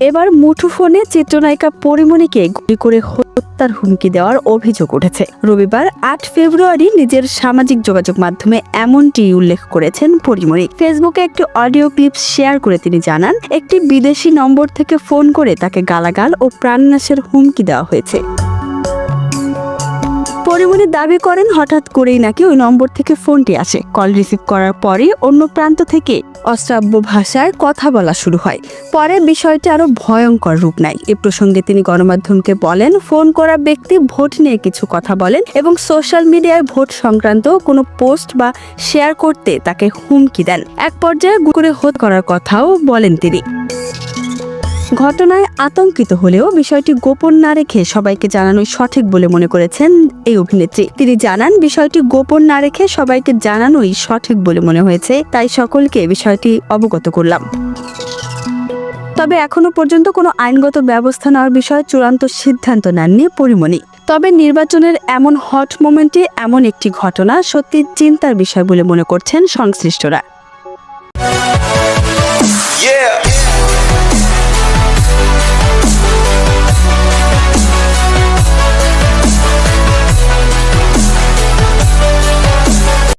এবার মুঠোফোনে চিত্রনায়িকা পরিমণিকে গুলি করে হত্যার হুমকি দেওয়ার অভিযোগ উঠেছে। রবিবার ৮ ফেব্রুয়ারি নিজের সামাজিক যোগাযোগ মাধ্যমে এমনটি উল্লেখ করেছেন পরিমণি। ফেসবুকে একটি অডিও ক্লিপ শেয়ার করে তিনি জানান, একটি বিদেশি নম্বর থেকে ফোন করে তাকে গালাগাল ও প্রাণনাশের হুমকি দেওয়া হয়েছে। পরিমণি দাবি করেন, হঠাৎ করেই নাকি ওই নম্বর থেকে ফোনটি আসে। কল রিসিভ করার পরই অন্য প্রান্ত থেকে অশ্রাব্য ভাষায় কথা বলা শুরু হয়। পরে বিষয়টি আরো ভয়ঙ্কর রূপ নেয়। এ প্রসঙ্গে তিনি গণমাধ্যমকে বলেন, ফোন করা ব্যক্তি ভোট নিয়ে কিছু কথা বলেন এবং সোশ্যাল মিডিয়ায় ভোট সংক্রান্ত কোনো পোস্ট বা শেয়ার করতে তাকে হুমকি দেন। এক পর্যায়ে গুলি করে হত্যা করার কথাও বলেন তিনি। ঘটনায় আতঙ্কিত হলেও বিষয়টি গোপন না রেখে সবাইকে জানানোই সঠিক বলে মনে করেছেন এই অভিনেত্রী। তিনি জানান, বিষয়টি গোপন না রেখে সবাইকে জানানোই সঠিক বলে মনে হয়েছে, তাই সকলকে বিষয়টি অবগত করলাম। তবে এখনো পর্যন্ত কোনো আইনগত ব্যবস্থা নেওয়ার বিষয়ে চূড়ান্ত সিদ্ধান্ত নেননি পরিমণি। তবে নির্বাচনের এমন হট মোমেন্টে এমন একটি ঘটনা সত্যি চিন্তার বিষয় বলে মনে করছেন সংশ্লিষ্টরা।